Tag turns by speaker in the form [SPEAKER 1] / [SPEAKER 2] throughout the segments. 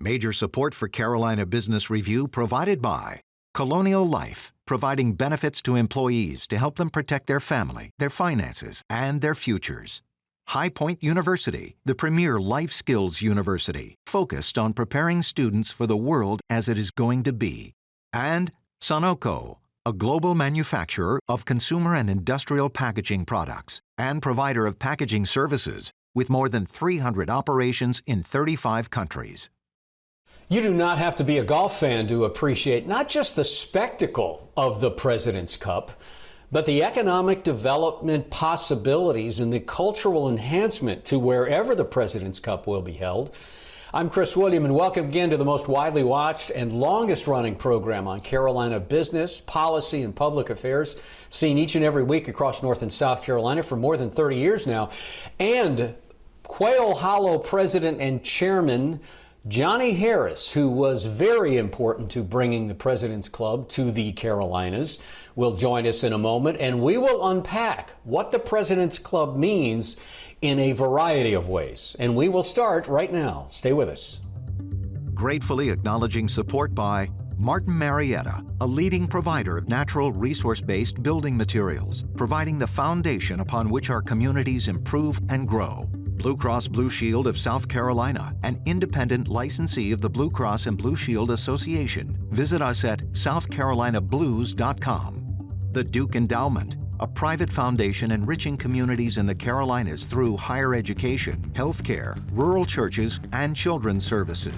[SPEAKER 1] Major support for Carolina Business Review provided by Colonial Life, providing benefits to employees to help them protect their family, their finances, and their futures. High Point University, the premier life skills university, focused on preparing students for the world as it is going to be. And Sonoco, a global manufacturer of consumer and industrial packaging products and provider of packaging services with more than 300 operations in 35 countries.
[SPEAKER 2] You do not have to be a golf fan to appreciate not just the spectacle of the President's Cup, but the economic development possibilities and the cultural enhancement to wherever the President's Cup will be held. I'm Chris William, and welcome again to the most widely watched and longest running program on Carolina business, policy, and public affairs, seen each and every week across North and South Carolina for more than 30 years now. And Quail Hollow President and Chairman Johnny Harris, who was very important to bringing the President's Club to the Carolinas, will join us in a moment, and we will unpack what the President's Club means in a variety of ways. And we will start right now. Stay with us.
[SPEAKER 1] Gratefully acknowledging support by Martin Marietta, a leading provider of natural resource-based building materials, providing the foundation upon which our communities improve and grow. Blue Cross Blue Shield of South Carolina, an independent licensee of the Blue Cross and Blue Shield Association. Visit us at southcarolinablues.com. The Duke Endowment, a private foundation enriching communities in the Carolinas through higher education, healthcare, rural churches, and children's services.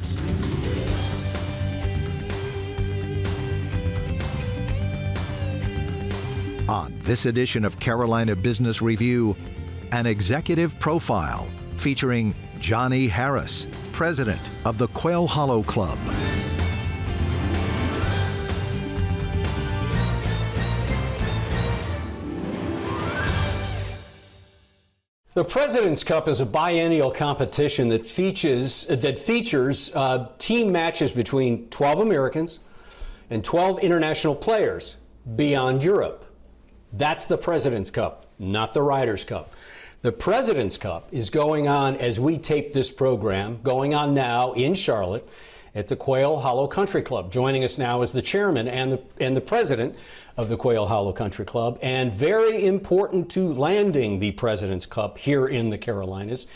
[SPEAKER 1] On this edition of Carolina Business Review, an executive profile featuring Johnny Harris, president of the Quail Hollow Club.
[SPEAKER 2] The President's Cup is a biennial competition that features team matches between 12 Americans and 12 international players beyond Europe. That's the President's Cup, not the Ryder's Cup. The President's Cup is going on as we tape this program, going on now in Charlotte at the Quail Hollow Country Club. Joining us now is the chairman and the president of the Quail Hollow Country Club, and very important to landing the President's Cup here in the Carolinas.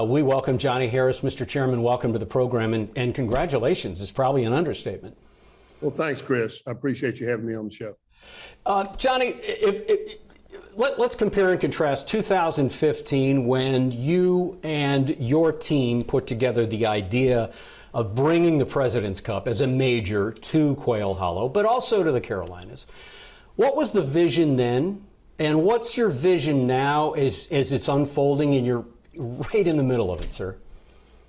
[SPEAKER 2] We welcome Johnny Harris. Mr. Chairman, welcome to the program, and congratulations is probably an understatement.
[SPEAKER 3] Well, thanks, Chris. I appreciate you having me on the show.
[SPEAKER 2] Johnny, let's compare and contrast 2015, when you and your team put together the idea of bringing the President's Cup as a major to Quail Hollow, but also to the Carolinas. What was the vision then, and what's your vision now as it's unfolding, and you're right in the middle of it, sir?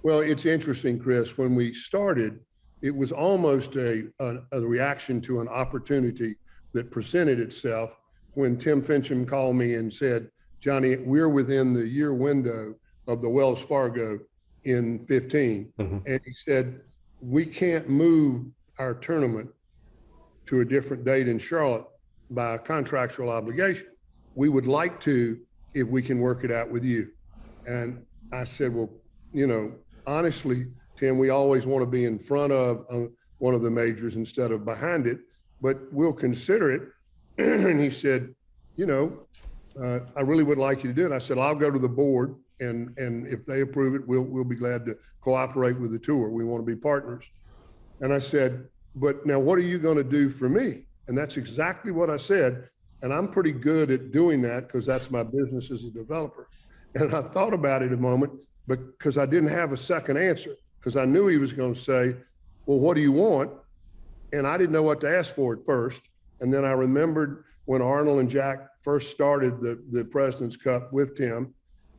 [SPEAKER 3] Well, it's interesting, Chris. When we started, it was almost a reaction to an opportunity that presented itself when Tim Fincham called me and said, Johnny, we're within the year window of the Wells Fargo in 15. Mm-hmm. And he said, we can't move our tournament to a different date in Charlotte by a contractual obligation. We would like to, if we can work it out with you. And I said, well, honestly, Tim, we always want to be in front of one of the majors instead of behind it, but we'll consider it. And he said, I really would like you to do it. I said, I'll go to the board, and if they approve it, we'll be glad to cooperate with the tour. We want to be partners. And I said, but now what are you going to do for me? And that's exactly what I said. And I'm pretty good at doing that because that's my business as a developer. And I thought about it a moment, but because I didn't have a second answer, because I knew he was going to say, well, what do you want? And I didn't know what to ask for at first. And then I remembered when Arnold and Jack first started the President's Cup with Tim,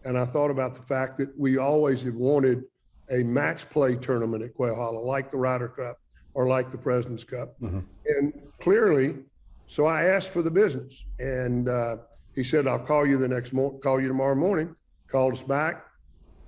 [SPEAKER 3] and I thought about the fact that we always have wanted a match play tournament at Quail Hollow, like the Ryder Cup or like the President's Cup. Mm-hmm. And clearly, so I asked for the business, and he said, I'll call you call you tomorrow morning. Called us back,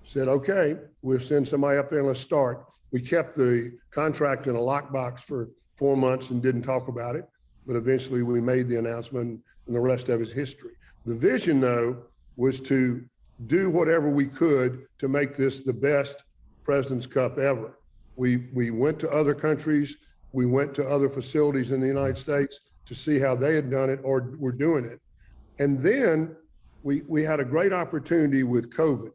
[SPEAKER 3] said, okay, we'll send somebody up there and let's start. We kept the contract in a lockbox for 4 months and didn't talk about it. But eventually we made the announcement, and the rest of it is history. The vision, though, was to do whatever we could to make this the best President's Cup ever. We went to other countries. We went to other facilities in the United States to see how they had done it or were doing it. And then we had a great opportunity with COVID.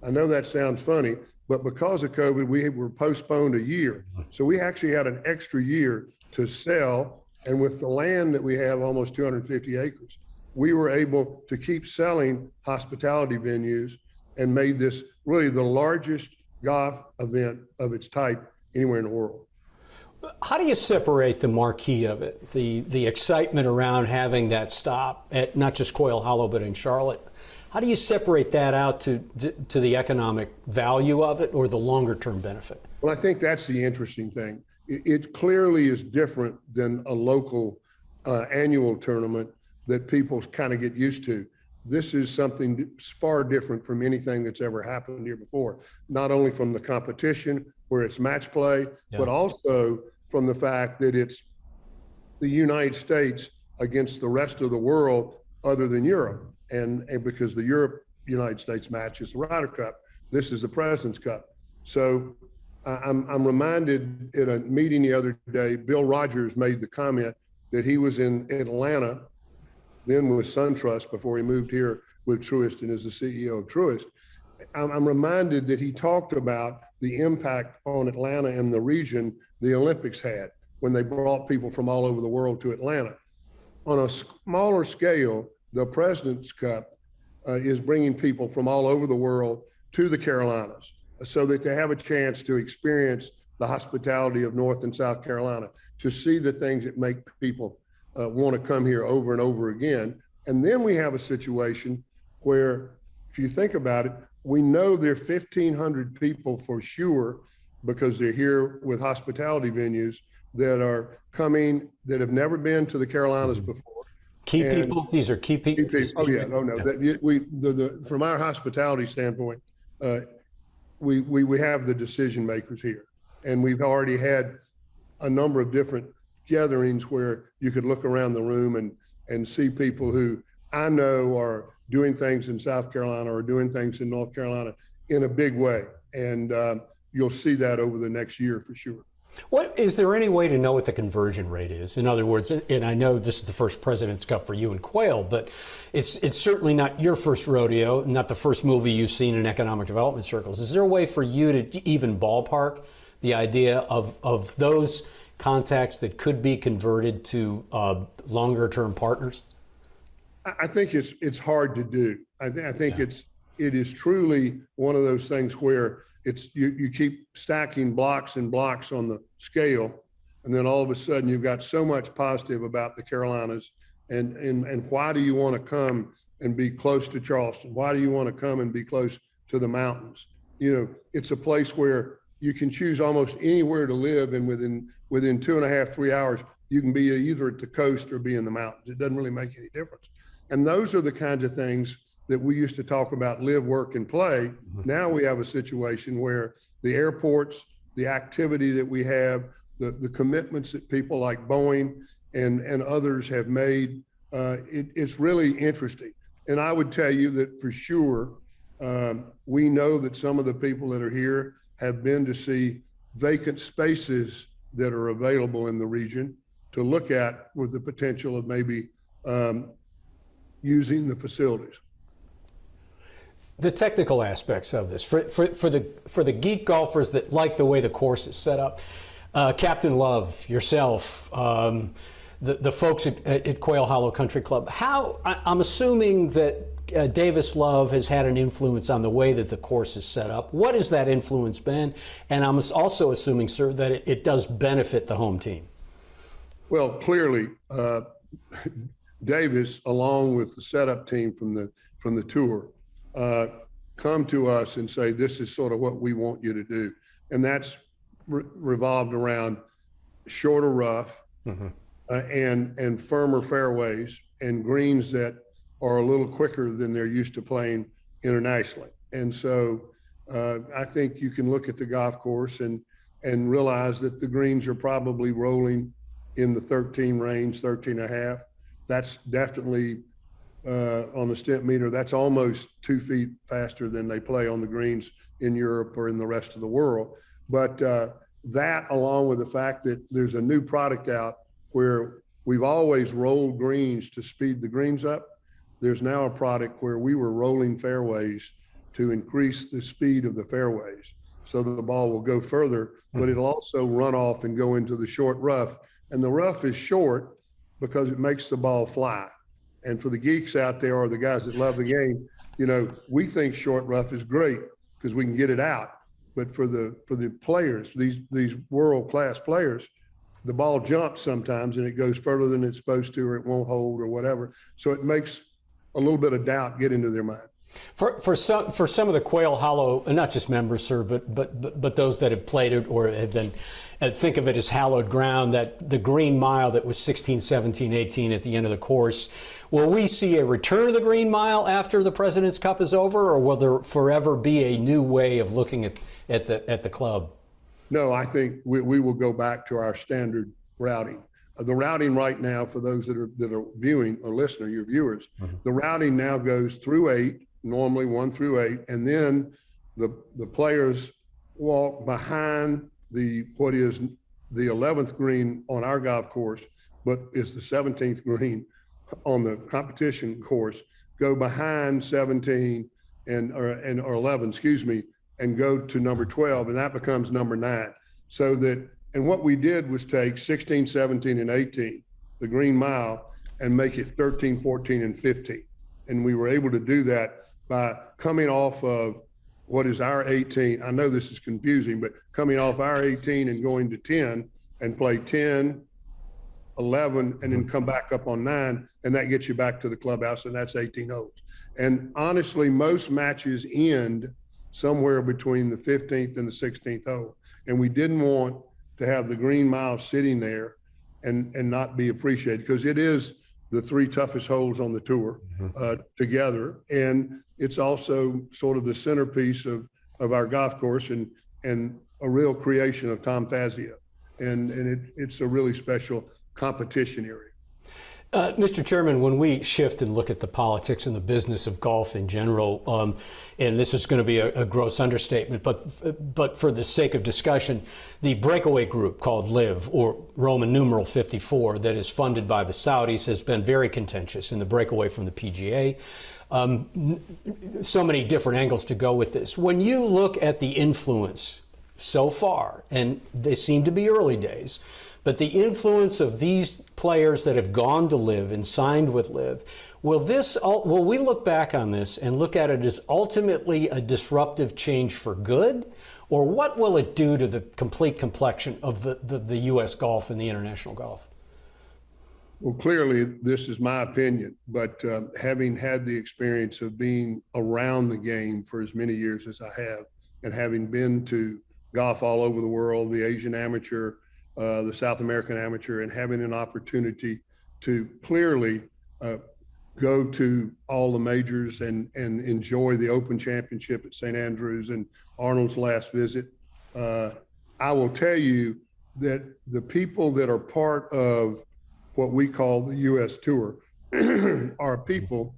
[SPEAKER 3] I know that sounds funny, but because of COVID, we were postponed a year. So we actually had an extra year to sell. And with the land that we have, almost 250 acres, we were able to keep selling hospitality venues and made this really the largest golf event of its type anywhere in the world.
[SPEAKER 2] How do you separate the marquee of it, the excitement around having that stop at not just Quail Hollow, but in Charlotte? How do you separate that out to the economic value of it or the longer term benefit?
[SPEAKER 3] Well, I think that's the interesting thing. It clearly is different than a local annual tournament that people kind of get used to. This is something far different from anything that's ever happened here before, not only from the competition where it's match play, but also from the fact that it's the United States against the rest of the world other than Europe. And because the Europe-United States match is the Ryder Cup, this is the President's Cup. So I'm reminded at a meeting the other day, Bill Rogers made the comment that he was in Atlanta, then with SunTrust before he moved here with Truist and is the CEO of Truist. I'm reminded that he talked about the impact on Atlanta and the region the Olympics had when they brought people from all over the world to Atlanta. On a smaller scale, the President's Cup is bringing people from all over the world to the Carolinas so that they have a chance to experience the hospitality of North and South Carolina, to see the things that make people want to come here over and over again. And then we have a situation where, if you think about it, we know there are 1,500 people for sure, because they're here with hospitality venues, that are coming that have never been to the Carolinas before.
[SPEAKER 2] Key people? These are key people?
[SPEAKER 3] Oh, yeah. Oh, no. That from our hospitality standpoint, we have the decision makers here. And we've already had a number of different gatherings where you could look around the room and see people who I know are doing things in South Carolina or doing things in North Carolina in a big way. And you'll see that over the next year for sure.
[SPEAKER 2] Is there any way to know what the conversion rate is? In other words, and I know this is the first President's Cup for you and Quail, but it's certainly not your first rodeo, not the first movie you've seen in economic development circles. Is there a way for you to even ballpark the idea of those contacts that could be converted to longer term partners?
[SPEAKER 3] I think it's hard to do. I think it is truly one of those things where it's you keep stacking blocks and blocks on the scale, and then all of a sudden you've got so much positive about the Carolinas, and why do you want to come and be close to Charleston? Why do you want to come and be close to the mountains? You know, it's a place where you can choose almost anywhere to live, and within 2.5, 3 hours, you can be either at the coast or be in the mountains. It doesn't really make any difference. And those are the kinds of things that we used to talk about: live, work, and play. Now we have a situation where the airports, the activity that we have, the commitments that people like Boeing and others have made, it's really interesting. And I would tell you that for sure, we know that some of the people that are here have been to see vacant spaces that are available in the region to look at with the potential of maybe using the facilities.
[SPEAKER 2] The technical aspects of this for the geek golfers that like the way the course is set up, Captain Love, yourself, the folks at Quail Hollow Country Club. I'm assuming that Davis Love has had an influence on the way that the course is set up. What has that influence been? And I'm also assuming, sir, that it does benefit the home team.
[SPEAKER 3] Well, clearly, Davis, along with the setup team from the tour, come to us and say, this is sort of what we want you to do. And that's revolved around shorter rough, and firmer fairways and greens that are a little quicker than they're used to playing internationally. And so I think you can look at the golf course and realize that the greens are probably rolling in the 13 range, 13 and a half. That's definitely on the stent meter, that's almost 2 feet faster than they play on the greens in Europe or in the rest of the world. But that, along with the fact that there's a new product out where we've always rolled greens to speed the greens up. There's now a product where we were rolling fairways to increase the speed of the fairways so that the ball will go further, but it'll also run off and go into the short rough. And the rough is short because it makes the ball fly. And for the geeks out there, or the guys that love the game, you know, we think short rough is great because we can get it out. But for the players, these world-class players, the ball jumps sometimes and it goes further than it's supposed to, or it won't hold or whatever. So it makes a little bit of doubt get into their mind.
[SPEAKER 2] For some of the Quail Hollow, and not just members, sir, but those that have played it or have been, think of it as hallowed ground, that the Green Mile that was 16, 17, 18 at the end of the course, will we see a return of the Green Mile after the President's Cup is over, or will there forever be a new way of looking at the club?
[SPEAKER 3] No, I think we will go back to our standard routing. The routing right now, for those that are viewing or listening, your viewers, the routing now goes through 8, normally 1 through 8, and then the players walk behind what is the 11th green on our golf course, but is the 17th green on the competition course, go behind 17 or 11, excuse me, and go to number 12, and that becomes number 9. So that, and what we did was take 16, 17, and 18, the Green Mile, and make it 13, 14, and 15. And we were able to do that by coming off of what is our 18. I know this is confusing, but coming off our 18 and going to 10 and play 10, 11, and then come back up on 9, and that gets you back to the clubhouse, and that's 18 holes. And honestly, most matches end somewhere between the 15th and the 16th hole. And we didn't want to have the Green Mile sitting there and not be appreciated, because it is the 3 toughest holes on the tour together. And it's also sort of the centerpiece of our golf course and a real creation of Tom Fazio. And it's a really special competition area.
[SPEAKER 2] Mr. Chairman, when we shift and look at the politics and the business of golf in general, and this is going to be a gross understatement, but for the sake of discussion, the Breakaway group called LIV, or Roman numeral 54, that is funded by the Saudis, has been very contentious in the breakaway from the PGA. So many different angles to go with this. When you look at the influence so far, and they seem to be early days, but the influence of these players that have gone to LIV and signed with LIV, will we look back on this and look at it as ultimately a disruptive change for good? Or what will it do to the complete complexion of the U.S. golf and the international golf?
[SPEAKER 3] Well, clearly, this is my opinion, but having had the experience of being around the game for as many years as I have, and having been to golf all over the world, the Asian Amateur, the South American Amateur, and having an opportunity to clearly go to all the majors and enjoy the Open Championship at St. Andrews and Arnold's last visit. I will tell you that the people that are part of what we call the U.S. Tour are people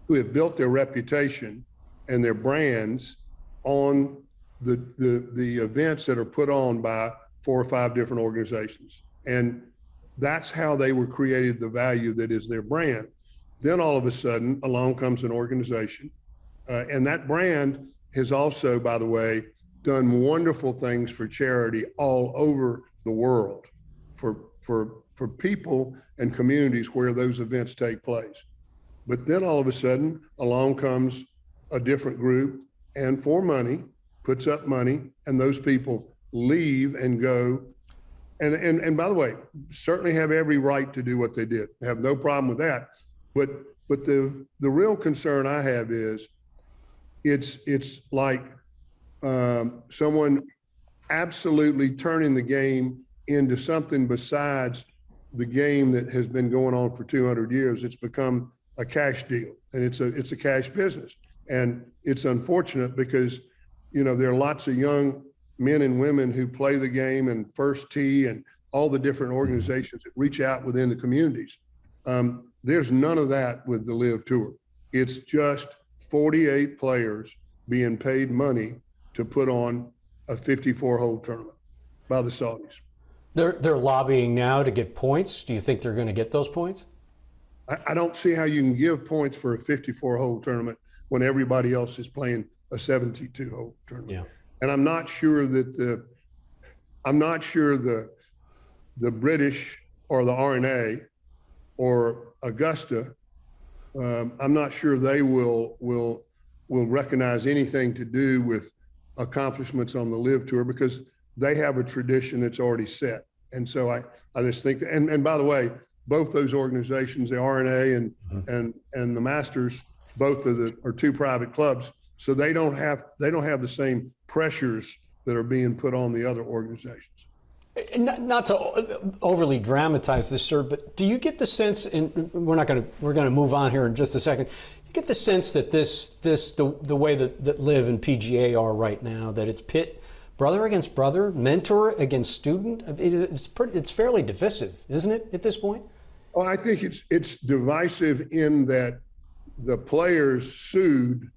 [SPEAKER 3] who have built their reputation and their brands on the events that are put on by 4 or 5 different organizations. And that's how they were created, the value that is their brand. Then all of a sudden, along comes an organization. And that brand has also, by the way, done wonderful things for charity all over the world for people and communities where those events take place. But then all of a sudden, along comes a different group, and for money, puts up money, and those people leave and go. And by the way, certainly have every right to do what they did. I have no problem with that. But the real concern I have is it's like someone absolutely turning the game into something besides the game that has been going on for 200 years. It's become a cash deal, and it's a cash business. And it's unfortunate because, you know, there are lots of young men and women who play the game, and First Tee and all the different organizations that reach out within the communities. There's none of that with the LIV Tour. It's just 48 players being paid money to put on a 54-hole tournament. by the Saudis.
[SPEAKER 2] They're lobbying now to get points. Do you think they're going to get those points?
[SPEAKER 3] I don't see how you can give points for a 54-hole tournament when everybody else is playing a 72-hole tournament.
[SPEAKER 2] Yeah.
[SPEAKER 3] And I'm not sure that the British or the RNA or Augusta, I'm not sure they will recognize anything to do with accomplishments on the Live Tour, because they have a tradition that's already set. And so I just think that, and by the way, both those organizations, the RNA and the Masters, both are two private clubs, so they don't have the same pressures that are being put on the other organizations.
[SPEAKER 2] Not to overly dramatize this, sir, but do you get the sense, and we're going to move on here in just a second, you get the sense that the way that Live and PGA are right now, that it's pit brother against brother, mentor against student? It's fairly divisive, isn't it, at this point?
[SPEAKER 3] Well, I think it's divisive in that the players sued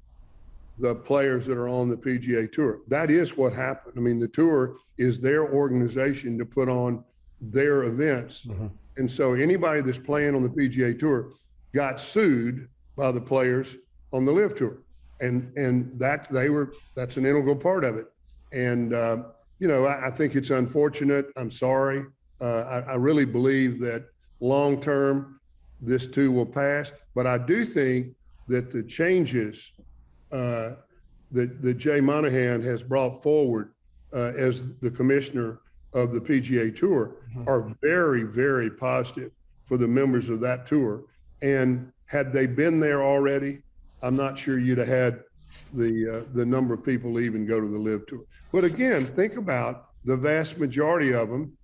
[SPEAKER 3] the players that are on the PGA Tour. That is what happened. I mean, the tour is their organization to put on their events. Mm-hmm. And so anybody that's playing on the PGA Tour got sued by the players on the Live Tour. And that's an integral part of it. And, I think it's unfortunate. I'm sorry. I really believe that long-term, this too will pass. But I do think that the changes that Jay Monahan has brought forward as the commissioner of the PGA Tour are very, very positive for the members of that tour. And had they been there already, I'm not sure you'd have had the number of people even go to the Live Tour. But again, think about the vast majority of them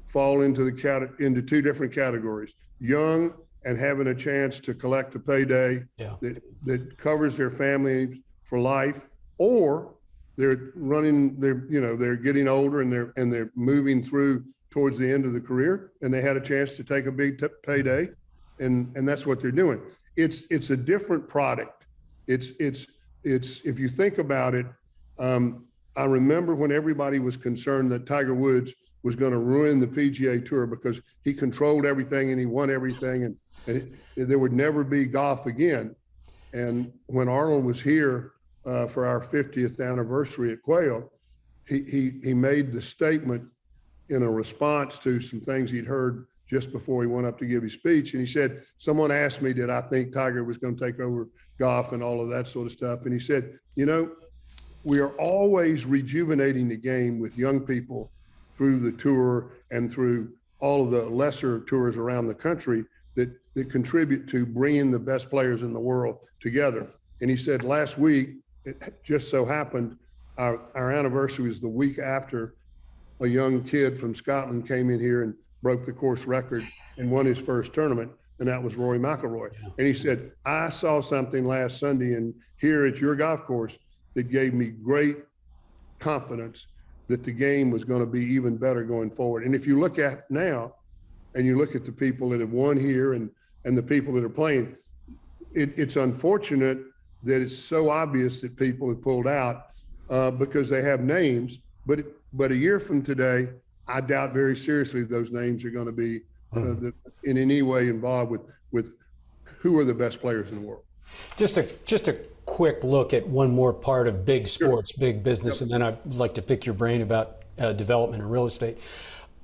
[SPEAKER 3] fall into two different categories: young and having a chance to collect a payday that covers their family for life, or they're getting older and they're moving through towards the end of the career, and they had a chance to take a big payday, and that's what they're doing. It's a different product. It's if you think about it, I remember when everybody was concerned that Tiger Woods was going to ruin the PGA Tour because he controlled everything and he won everything, and there would never be golf again. And when Arnold was here for our 50th anniversary at Quail, he made the statement in a response to some things he'd heard just before he went up to give his speech. And he said, someone asked me, did I think Tiger was going to take over golf and all of that sort of stuff? And he said, we are always rejuvenating the game with young people through the tour and through all of the lesser tours around the country that contribute to bringing the best players in the world together. And he said last week, it just so happened, our anniversary was the week after a young kid from Scotland came in here and broke the course record and won his first tournament, and that was Rory McIlroy. Yeah. And he said, I saw something last Sunday and here at your golf course that gave me great confidence that the game was going to be even better going forward. And if you look at now, and you look at the people that have won here and the people that are playing, it's unfortunate that it's so obvious that people have pulled out because they have names. But a year from today, I doubt very seriously those names are going to be in any way involved with who are the best players in the world. Just
[SPEAKER 2] a quick look at one more part of big sports, big business, and then I'd like to pick your brain about development and real estate.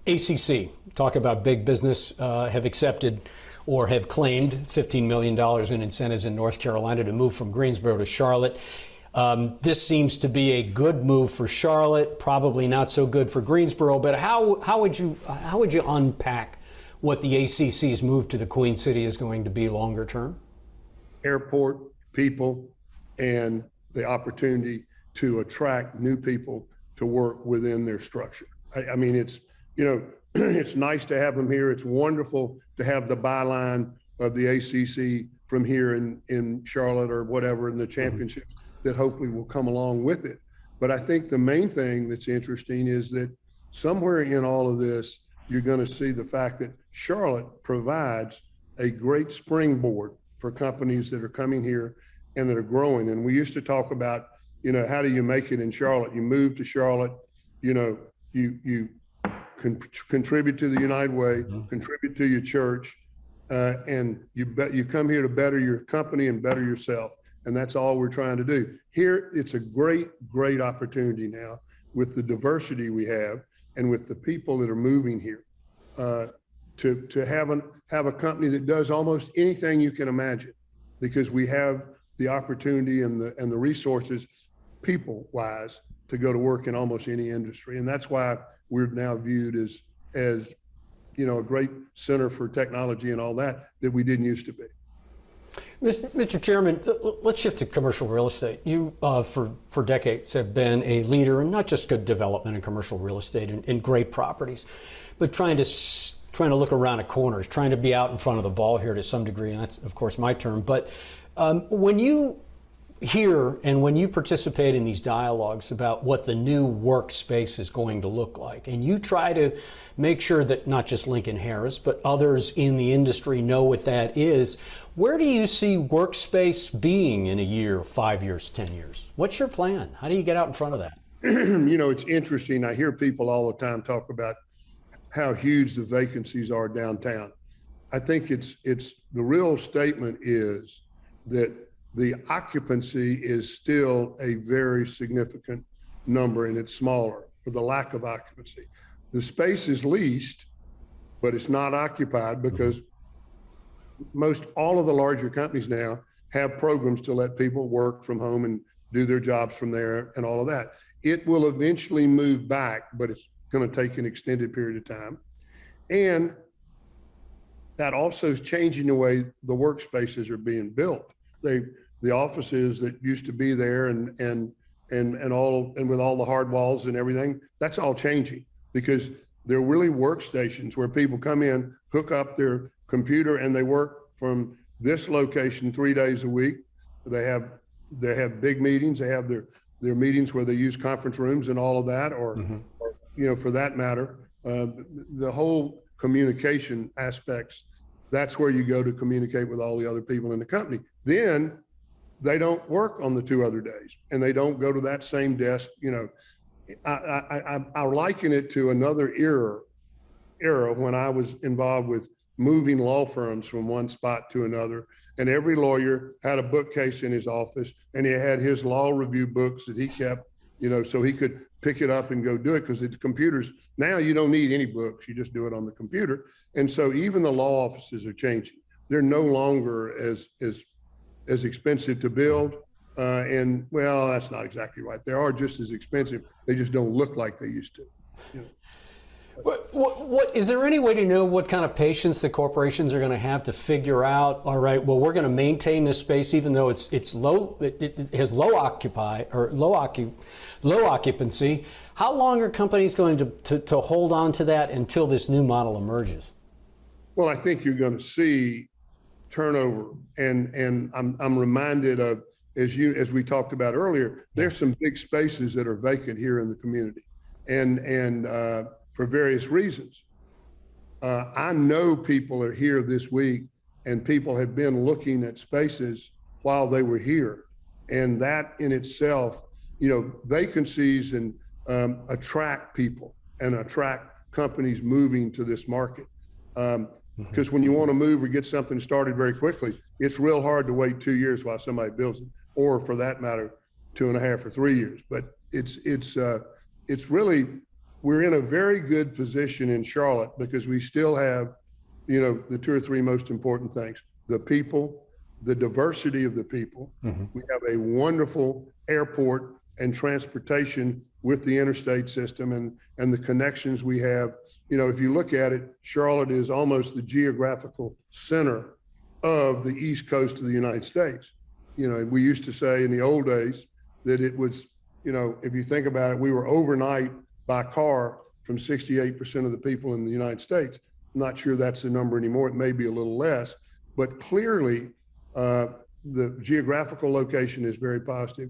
[SPEAKER 2] ACC, talk about big business, have accepted or have claimed $15 million in incentives in North Carolina to move from Greensboro to Charlotte. This seems to be a good move for Charlotte, probably not so good for Greensboro, but how would you unpack what the ACC's move to the Queen City is going to be longer term?
[SPEAKER 3] Airport, people, and the opportunity to attract new people to work within their structure. I mean, it's it's nice to have them here. It's wonderful to have the byline of the ACC from here in Charlotte or whatever in the championship that hopefully will come along with it. But I think the main thing that's interesting is that somewhere in all of this, you're going to see the fact that Charlotte provides a great springboard for companies that are coming here and that are growing. And we used to talk about, how do you make it in Charlotte? You move to Charlotte, you contribute to the United Way, contribute to your church, and you come here to better your company and better yourself. And that's all we're trying to do. Here, it's a great, great opportunity now with the diversity we have and with the people that are moving here to have a company that does almost anything you can imagine, because we have the opportunity and the resources, people-wise, to go to work in almost any industry. And that's why we're now viewed as a great center for technology and all that we didn't used to be.
[SPEAKER 2] Mr. Chairman, let's shift to commercial real estate. You, for decades, have been a leader in not just good development in commercial real estate and great properties, but trying to look around at corners, trying to be out in front of the ball here to some degree, and that's, of course, my term. But when you hear and when you participate in these dialogues about what the new workspace is going to look like, and you try to make sure that not just Lincoln Harris, but others in the industry know what that is, where do you see workspace being in a year, 5 years, 10 years? What's your plan? How do you get out in front of that?
[SPEAKER 3] It's interesting. I hear people all the time talk about how huge the vacancies are downtown. I think it's the real statement is that the occupancy is still a very significant number, and it's smaller for the lack of occupancy. The space is leased, but it's not occupied because most all of the larger companies now have programs to let people work from home and do their jobs from there and all of that. It will eventually move back, but it's going to take an extended period of time. And that also is changing the way the workspaces are being built. The offices that used to be there and with all the hard walls and everything, that's all changing, because they're really workstations where people come in, hook up their computer, and they work from this location 3 days a week. They have big meetings. They have their meetings where they use conference rooms and all of that, or for that matter, the whole communication aspects. That's where you go to communicate with all the other people in the company. Then they don't work on the 2 other days, and they don't go to that same desk. I liken it to another era when I was involved with moving law firms from one spot to another, and every lawyer had a bookcase in his office, and he had his law review books that he kept, so he could pick it up and go do it, because the computers now, you don't need any books, you just do it on the computer. And so even the law offices are changing. They're no longer as expensive to build. And well, that's not exactly right. They are just as expensive. They just don't look like they used to.
[SPEAKER 2] What is there any way to know what kind of patience the corporations are going to have to figure out? All right, well, we're going to maintain this space even though it's low. It has low occupancy. How long are companies going to hold on to that until this new model emerges?
[SPEAKER 3] Well, I think you're going to see turnover, and I'm reminded of, as we talked about earlier, there's some big spaces that are vacant here in the community, and for various reasons. I know people are here this week, and people have been looking at spaces while they were here, and that in itself, vacancies and attract people and attract companies moving to this market. Because when you want to move or get something started very quickly, it's real hard to wait 2 years while somebody builds it, or for that matter, 2.5 or 3 years. But it's really, we're in a very good position in Charlotte because we still have, the 2 or 3 most important things: the people, the diversity of the people. We have a wonderful airport and transportation with the interstate system and the connections we have. If you look at it, Charlotte is almost the geographical center of the East Coast of the United States. We used to say in the old days that it was, if you think about it, we were overnight by car from 68% of the people in the United States. I'm not sure that's the number anymore. It may be a little less, but clearly the geographical location is very positive.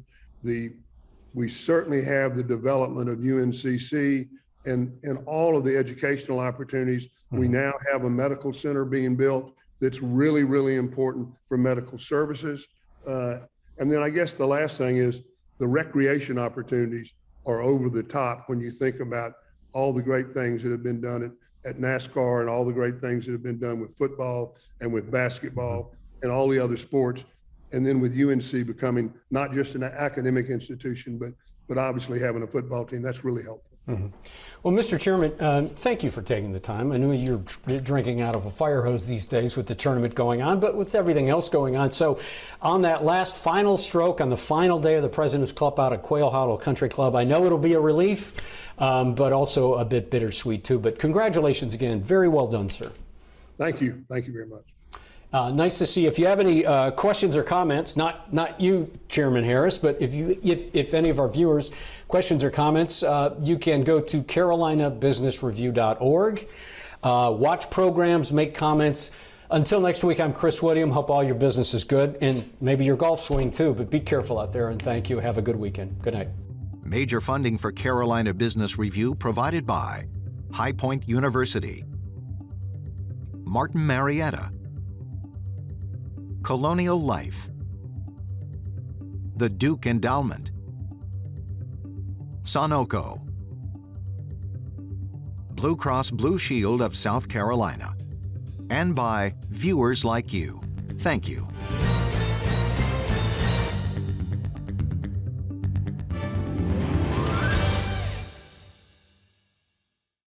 [SPEAKER 3] We certainly have the development of UNCC and all of the educational opportunities. We now have a medical center being built that's really, really important for medical services. And then I guess the last thing is the recreation opportunities are over the top when you think about all the great things that have been done at NASCAR and all the great things that have been done with football and with basketball and all the other sports. And then with UNC becoming not just an academic institution, but obviously having a football team, that's really helpful.
[SPEAKER 2] Mm-hmm. Well, Mr. Chairman, thank you for taking the time. I know you're drinking out of a fire hose these days with the tournament going on, but with everything else going on. So on that last final stroke, on the final day of the President's Cup out at Quail Hollow Country Club, I know it'll be a relief, but also a bit bittersweet too. But congratulations again. Very well done, sir.
[SPEAKER 3] Thank you. Thank you very much.
[SPEAKER 2] Nice to see you. If you have any questions or comments, not you, Chairman Harris, but if any of our viewers questions or comments, you can go to carolinabusinessreview.org. Watch programs, make comments. Until next week, I'm Chris Whittiam. Hope all your business is good and maybe your golf swing too, but be careful out there and thank you. Have a good weekend. Good night.
[SPEAKER 1] Major funding for Carolina Business Review provided by High Point University, Martin Marietta, Colonial Life, the Duke Endowment, Sunoco, Blue Cross Blue Shield of South Carolina, and by viewers like you. Thank you.